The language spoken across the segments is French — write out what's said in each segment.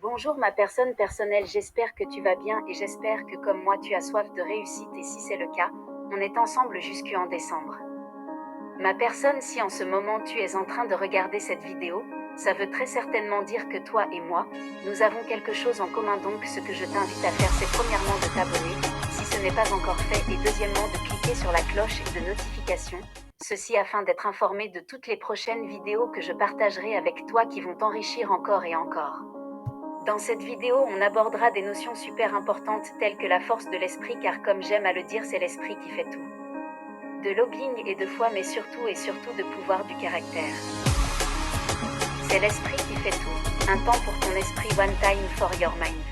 Bonjour ma personne personnelle, j'espère que tu vas bien et j'espère que comme moi tu as soif de réussite et si c'est le cas, on est ensemble jusqu'en décembre. Ma personne, si en ce moment tu es en train de regarder cette vidéo, ça veut très certainement dire que toi et moi, nous avons quelque chose en commun, donc ce que je t'invite à faire c'est premièrement de t'abonner, si ce n'est pas encore fait, et deuxièmement de cliquer sur la cloche de notification, ceci afin d'être informé de toutes les prochaines vidéos que je partagerai avec toi qui vont t'enrichir encore et encore. Dans cette vidéo, on abordera des notions super importantes telles que la force de l'esprit, car comme j'aime à le dire, c'est l'esprit qui fait tout. De lobbying et de foi, mais surtout de pouvoir du caractère. C'est l'esprit qui fait tout. Un temps pour ton esprit, one time for your mind.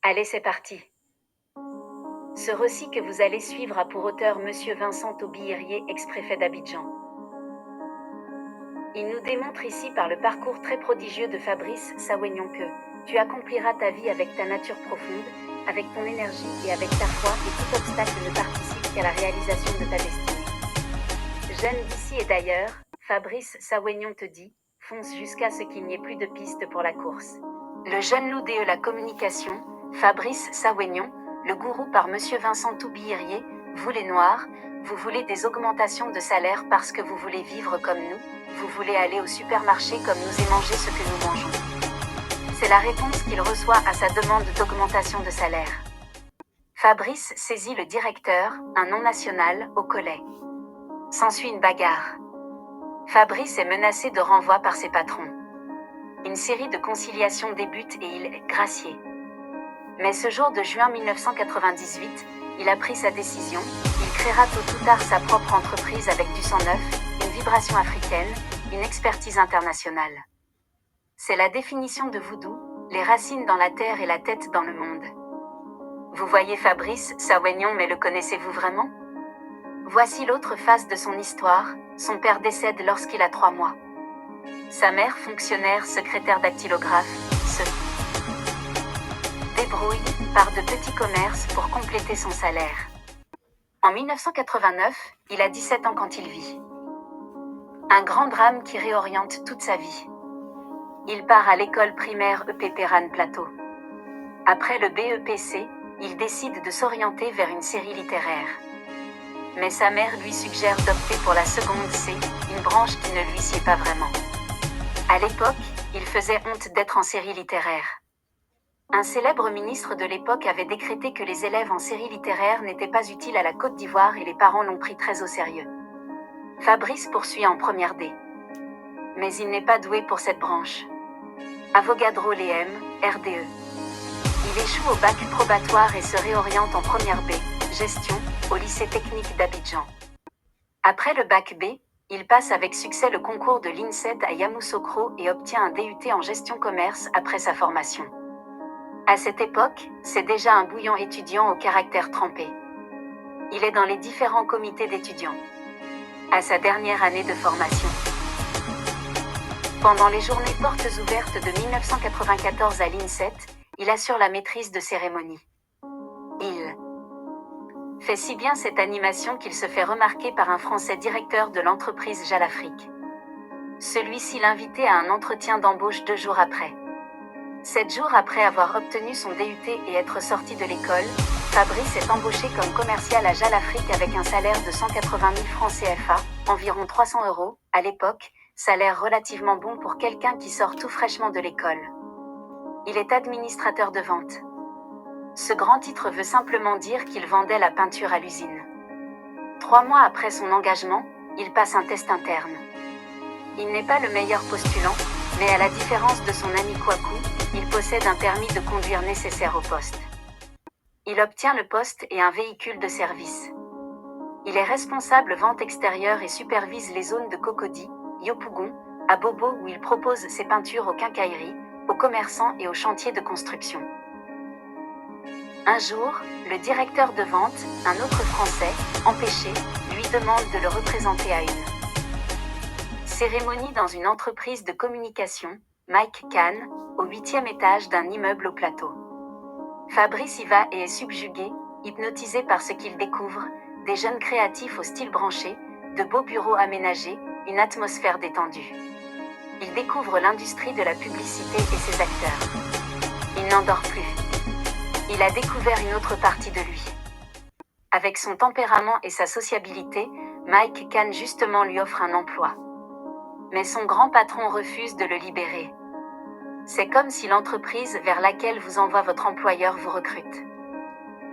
Allez, c'est parti. Ce récit que vous allez suivre a pour auteur Monsieur Vincent Taubirier, ex-préfet d'Abidjan. Il nous démontre ici par le parcours très prodigieux de Fabrice Sawénion que tu accompliras ta vie avec ta nature profonde, avec ton énergie et avec ta foi, et tout obstacle ne participe qu'à la réalisation de ta destinée. Jeune d'ici et d'ailleurs, Fabrice Sawénion te dit, fonce jusqu'à ce qu'il n'y ait plus de piste pour la course. Le jeune loup de la communication, Fabrice Sawénion, le gourou par Monsieur Vincent Taubirier, vous les Noirs, vous voulez des augmentations de salaire parce que vous voulez vivre comme nous, vous voulez aller au supermarché comme nous et manger ce que nous mangeons. C'est la réponse qu'il reçoit à sa demande d'augmentation de salaire. Fabrice saisit le directeur, un nom national, au collet. S'ensuit une bagarre. Fabrice est menacé de renvoi par ses patrons. Une série de conciliations débute et il est gracié. Mais ce jour de juin 1998, il a pris sa décision, il créera tôt ou tard sa propre entreprise avec du sang neuf, une vibration africaine, une expertise internationale. C'est la définition de Voodoo, les racines dans la terre et la tête dans le monde. Vous voyez Fabrice Sawénion, mais le connaissez-vous vraiment? Voici l'autre face de son histoire, son père décède lorsqu'il a 3 mois. Sa mère, fonctionnaire, secrétaire dactylographe, se débrouille par de petits commerces pour compléter son salaire. En 1989, il a 17 ans quand il vit un grand drame qui réoriente toute sa vie. Il part à l'école primaire EP Perran Plateau. Après le BEPC, il décide de s'orienter vers une série littéraire. Mais sa mère lui suggère d'opter pour la seconde C, une branche qui ne lui sied pas vraiment. À l'époque, il faisait honte d'être en série littéraire. Un célèbre ministre de l'époque avait décrété que les élèves en série littéraire n'étaient pas utiles à la Côte d'Ivoire et les parents l'ont pris très au sérieux. Fabrice poursuit en première D. Mais il n'est pas doué pour cette branche. Avogadro l'EM, RDE. Il échoue au bac probatoire et se réoriente en première B, gestion, au lycée technique d'Abidjan. Après le bac B, il passe avec succès le concours de l'INSET à Yamoussoukro et obtient un DUT en gestion commerce après sa formation. À cette époque, c'est déjà un bouillon étudiant au caractère trempé. Il est dans les différents comités d'étudiants. À sa dernière année de formation. Pendant les journées portes ouvertes de 1994 à l'INSET, il assure la maîtrise de cérémonie. Il fait si bien cette animation qu'il se fait remarquer par un Français directeur de l'entreprise Jalafrique. Celui-ci l'invitait à un entretien d'embauche 2 jours après. 7 jours après avoir obtenu son DUT et être sorti de l'école, Fabrice est embauché comme commercial à Jalafrique avec un salaire de 180 000 francs CFA, environ 300 €, à l'époque, salaire relativement bon pour quelqu'un qui sort tout fraîchement de l'école. Il est administrateur de vente. Ce grand titre veut simplement dire qu'il vendait la peinture à l'usine. 3 mois après son engagement, il passe un test interne. Il n'est pas le meilleur postulant, mais à la différence de son ami Kouakou, il possède un permis de conduire nécessaire au poste. Il obtient le poste et un véhicule de service. Il est responsable vente extérieure et supervise les zones de Cocody, Yopougon, à Bobo où il propose ses peintures aux quincailleries, aux commerçants et aux chantiers de construction. Un jour, le directeur de vente, un autre Français, empêché, lui demande de le représenter à une cérémonie dans une entreprise de communication, Mike Kahn, au 8e étage d'un immeuble au plateau. Fabrice y va et est subjugué, hypnotisé par ce qu'il découvre, des jeunes créatifs au style branché, de beaux bureaux aménagés, une atmosphère détendue. Il découvre l'industrie de la publicité et ses acteurs. Il n'en dort plus. Il a découvert une autre partie de lui. Avec son tempérament et sa sociabilité, Mike Kahn justement lui offre un emploi. Mais son grand patron refuse de le libérer. C'est comme si l'entreprise vers laquelle vous envoie votre employeur vous recrute.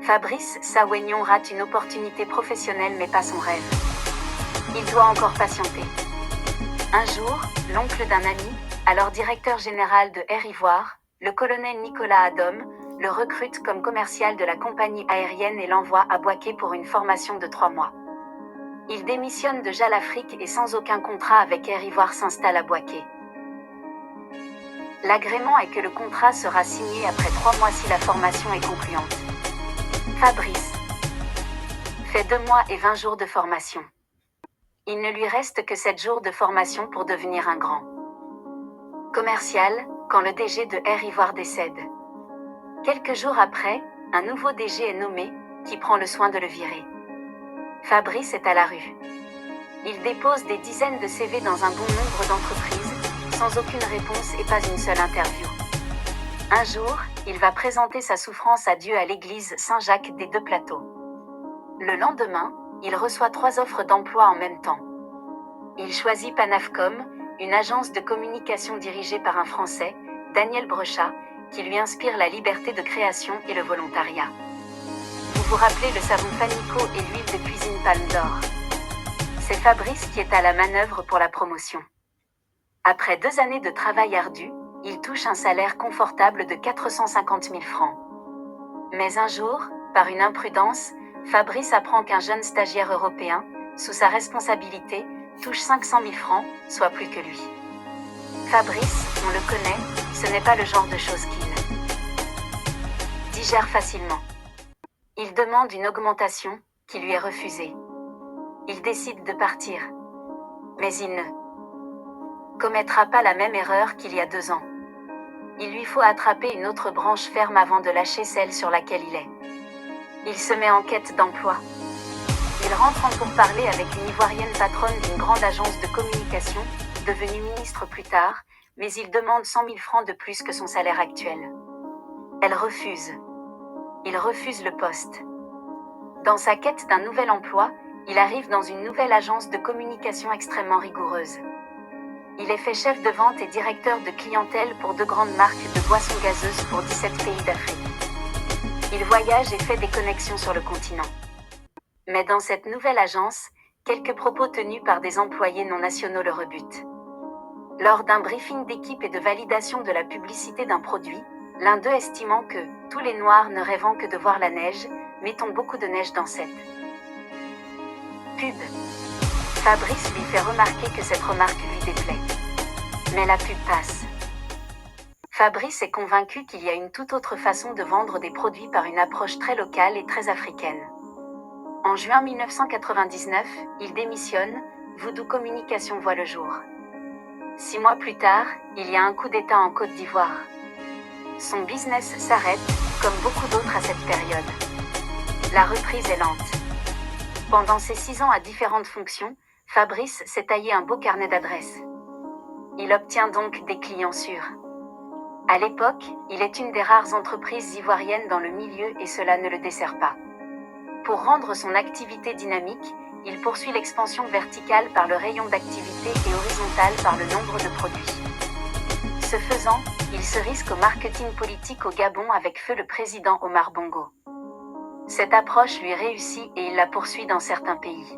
Fabrice Sawagnon rate une opportunité professionnelle mais pas son rêve. Il doit encore patienter. Un jour, l'oncle d'un ami, alors directeur général de Air Ivoire, le colonel Nicolas Adom, le recrute comme commercial de la compagnie aérienne et l'envoie à Bouaké pour une formation de 3 mois. Il démissionne de JAL Afrique et sans aucun contrat avec Air Ivoire s'installe à Bouaké. L'agrément est que le contrat sera signé après 3 mois si la formation est concluante. Fabrice fait 2 mois et 20 jours de formation. Il ne lui reste que 7 jours de formation pour devenir un grand commercial, quand le DG de Air Ivoire décède. Quelques jours après, un nouveau DG est nommé, qui prend le soin de le virer. Fabrice est à la rue. Il dépose des dizaines de CV dans un bon nombre d'entreprises, sans aucune réponse et pas une seule interview. Un jour, il va présenter sa souffrance à Dieu à l'église Saint-Jacques des Deux Plateaux. Le lendemain, il reçoit 3 offres d'emploi en même temps. Il choisit Panafcom, une agence de communication dirigée par un Français, Daniel Brechat, qui lui inspire la liberté de création et le volontariat. Vous vous rappelez le savon Fanico et l'huile de cuisine Palme d'Or. C'est Fabrice qui est à la manœuvre pour la promotion. Après 2 années de travail ardu, il touche un salaire confortable de 450 000 francs. Mais un jour, par une imprudence, Fabrice apprend qu'un jeune stagiaire européen, sous sa responsabilité, touche 500 000 francs, soit plus que lui. Fabrice, on le connaît, ce n'est pas le genre de choses qu'il digère facilement. Il demande une augmentation, qui lui est refusée. Il décide de partir. Mais il ne commettra pas la même erreur qu'il y a 2 ans. Il lui faut attraper une autre branche ferme avant de lâcher celle sur laquelle il est. Il se met en quête d'emploi. Il rentre en pourparlers avec une Ivoirienne patronne d'une grande agence de communication, devenue ministre plus tard, mais il demande 100 000 francs de plus que son salaire actuel. Elle refuse. Il refuse le poste. Dans sa quête d'un nouvel emploi, il arrive dans une nouvelle agence de communication extrêmement rigoureuse. Il est fait chef de vente et directeur de clientèle pour 2 grandes marques de boissons gazeuses pour 17 pays d'Afrique. Il voyage et fait des connexions sur le continent. Mais dans cette nouvelle agence, quelques propos tenus par des employés non nationaux le rebutent. Lors d'un briefing d'équipe et de validation de la publicité d'un produit, l'un d'eux estimant que « tous les Noirs ne rêvant que de voir la neige, mettons beaucoup de neige dans cette pub ». Fabrice lui fait remarquer que cette remarque lui déplaît. Mais la pub passe. Fabrice est convaincu qu'il y a une toute autre façon de vendre des produits par une approche très locale et très africaine. En juin 1999, il démissionne, Voodoo Communication voit le jour. 6 mois plus tard, il y a un coup d'État en Côte d'Ivoire. Son business s'arrête, comme beaucoup d'autres à cette période. La reprise est lente. Pendant ses 6 ans à différentes fonctions, Fabrice s'est taillé un beau carnet d'adresses. Il obtient donc des clients sûrs. À l'époque, il est une des rares entreprises ivoiriennes dans le milieu et cela ne le dessert pas. Pour rendre son activité dynamique, il poursuit l'expansion verticale par le rayon d'activité et horizontale par le nombre de produits. Ce faisant, il se risque au marketing politique au Gabon avec feu le président Omar Bongo. Cette approche lui réussit et il la poursuit dans certains pays.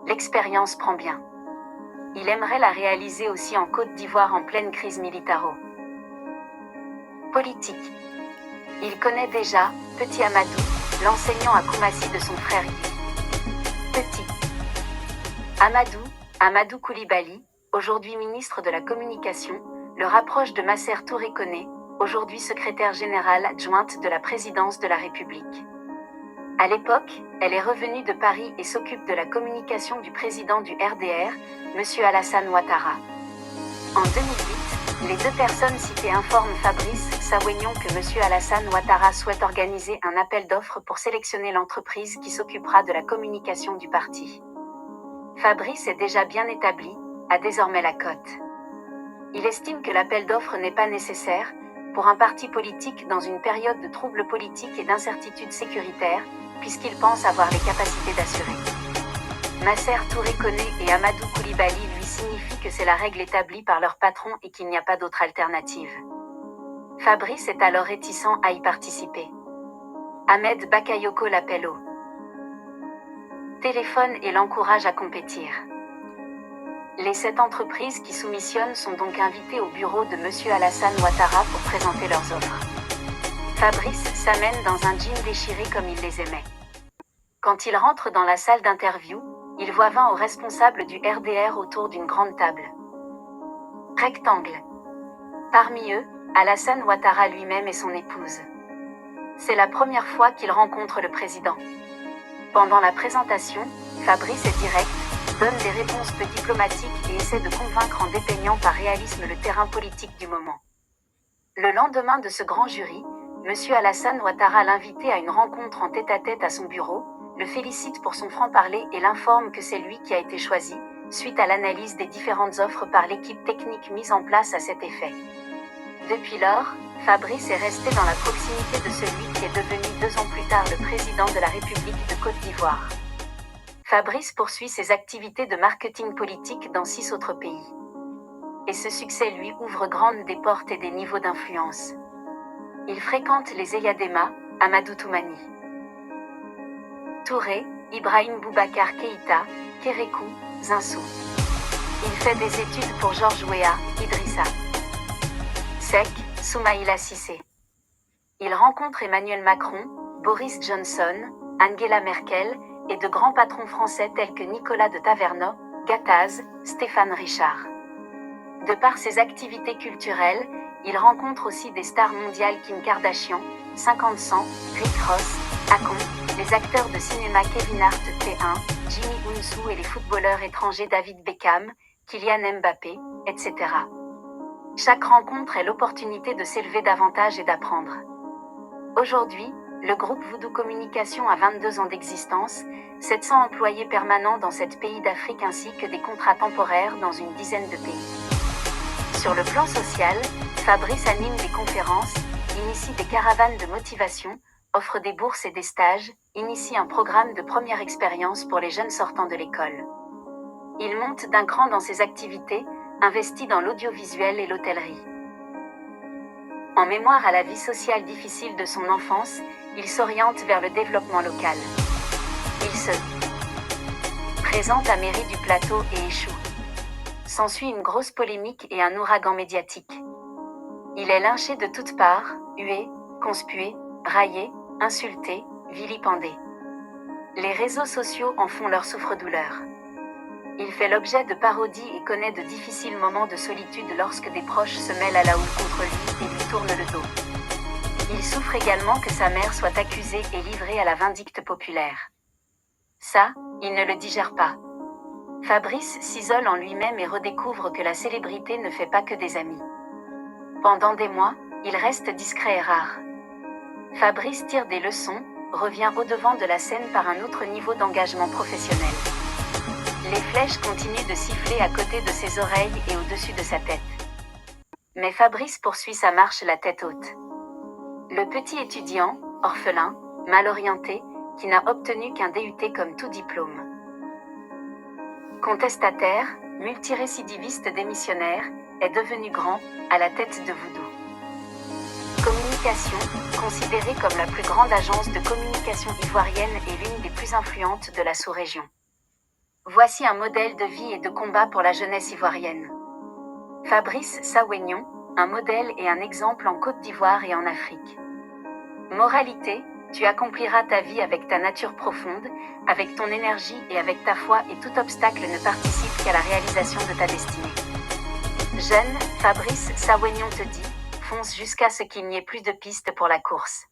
L'expérience prend bien. Il aimerait la réaliser aussi en Côte d'Ivoire en pleine crise militaro-politique. Il connaît déjà Petit Amadou, l'enseignant à Koumassi de son frère Guy. Petit Amadou Koulibaly, aujourd'hui ministre de la Communication, le rapproche de Masser Touré Koné, aujourd'hui secrétaire générale adjointe de la présidence de la République. À l'époque, elle est revenue de Paris et s'occupe de la communication du président du RDR, M. Alassane Ouattara. En 2008, les 2 personnes citées informent Fabrice Sawagnon que M. Alassane Ouattara souhaite organiser un appel d'offres pour sélectionner l'entreprise qui s'occupera de la communication du parti. Fabrice est déjà bien établi, a désormais la cote. Il estime que l'appel d'offres n'est pas nécessaire pour un parti politique dans une période de troubles politiques et d'incertitudes sécuritaires, puisqu'il pense avoir les capacités d'assurer. Masser Touré Koné et Amadou Koulibaly lui signifient que c'est la règle établie par leur patron et qu'il n'y a pas d'autre alternative. Fabrice est alors réticent à y participer. Ahmed Bakayoko l'appelle au téléphone et l'encourage à compétir. Les 7 entreprises qui soumissionnent sont donc invitées au bureau de M. Alassane Ouattara pour présenter leurs offres. Fabrice s'amène dans un jean déchiré comme il les aimait. Quand il rentre dans la salle d'interview, il voit 20 aux responsables du RDR autour d'une grande table. Rectangle. Parmi eux, Alassane Ouattara lui-même et son épouse. C'est la première fois qu'il rencontre le président. Pendant la présentation, Fabrice est direct, donne des réponses peu diplomatiques et essaie de convaincre en dépeignant par réalisme le terrain politique du moment. Le lendemain de ce grand jury, M. Alassane Ouattara l'invite à une rencontre en tête-à-tête à son bureau, le félicite pour son franc-parler et l'informe que c'est lui qui a été choisi, suite à l'analyse des différentes offres par l'équipe technique mise en place à cet effet. Depuis lors, Fabrice est resté dans la proximité de celui qui est devenu 2 ans plus tard le président de la République de Côte d'Ivoire. Fabrice poursuit ses activités de marketing politique dans 6 autres pays. Et ce succès lui ouvre grandes des portes et des niveaux d'influence. Il fréquente les Eyadema, Amadou Toumani Touré, Ibrahim Boubacar Keïta, Kérékou, Zinsou. Il fait des études pour Georges Weah, Idrissa Seck, Soumaïla Cissé. Il rencontre Emmanuel Macron, Boris Johnson, Angela Merkel et de grands patrons français tels que Nicolas de Taverneau, Gattaz, Stéphane Richard. De par ses activités culturelles, il rencontre aussi des stars mondiales Kim Kardashian, 50 Cent, Rick Ross, Akon, les acteurs de cinéma Kevin Hart T1, Jimmy Hounsou et les footballeurs étrangers David Beckham, Kylian Mbappé, etc. Chaque rencontre est l'opportunité de s'élever davantage et d'apprendre. Aujourd'hui, le groupe Voodoo Communication a 22 ans d'existence, 700 employés permanents dans 7 pays d'Afrique ainsi que des contrats temporaires dans une dizaine de pays. Sur le plan social, Fabrice anime des conférences, initie des caravanes de motivation, offre des bourses et des stages, initie un programme de première expérience pour les jeunes sortant de l'école. Il monte d'un cran dans ses activités, investit dans l'audiovisuel et l'hôtellerie. En mémoire à la vie sociale difficile de son enfance, il s'oriente vers le développement local. Il se présente à Mairie du Plateau et échoue. S'ensuit une grosse polémique et un ouragan médiatique. Il est lynché de toutes parts, hué, conspué, raillé, insulté, vilipendé. Les réseaux sociaux en font leur souffre-douleur. Il fait l'objet de parodies et connaît de difficiles moments de solitude lorsque des proches se mêlent à la houle contre lui et lui tournent le dos. Il souffre également que sa mère soit accusée et livrée à la vindicte populaire. Ça, il ne le digère pas. Fabrice s'isole en lui-même et redécouvre que la célébrité ne fait pas que des amis. Pendant des mois, il reste discret et rare. Fabrice tire des leçons, revient au-devant de la scène par un autre niveau d'engagement professionnel. Les flèches continuent de siffler à côté de ses oreilles et au-dessus de sa tête. Mais Fabrice poursuit sa marche la tête haute. Le petit étudiant, orphelin, mal orienté, qui n'a obtenu qu'un DUT comme tout diplôme. Contestataire, multirécidiviste démissionnaire, est devenu grand, à la tête de Voodoo Communication, considérée comme la plus grande agence de communication ivoirienne et l'une des plus influentes de la sous-région. Voici un modèle de vie et de combat pour la jeunesse ivoirienne. Fabrice Sawénion, un modèle et un exemple en Côte d'Ivoire et en Afrique. Moralité, tu accompliras ta vie avec ta nature profonde, avec ton énergie et avec ta foi et tout obstacle ne participe qu'à la réalisation de ta destinée. Jeune, Fabrice Sawénion te dit, fonce jusqu'à ce qu'il n'y ait plus de piste pour la course.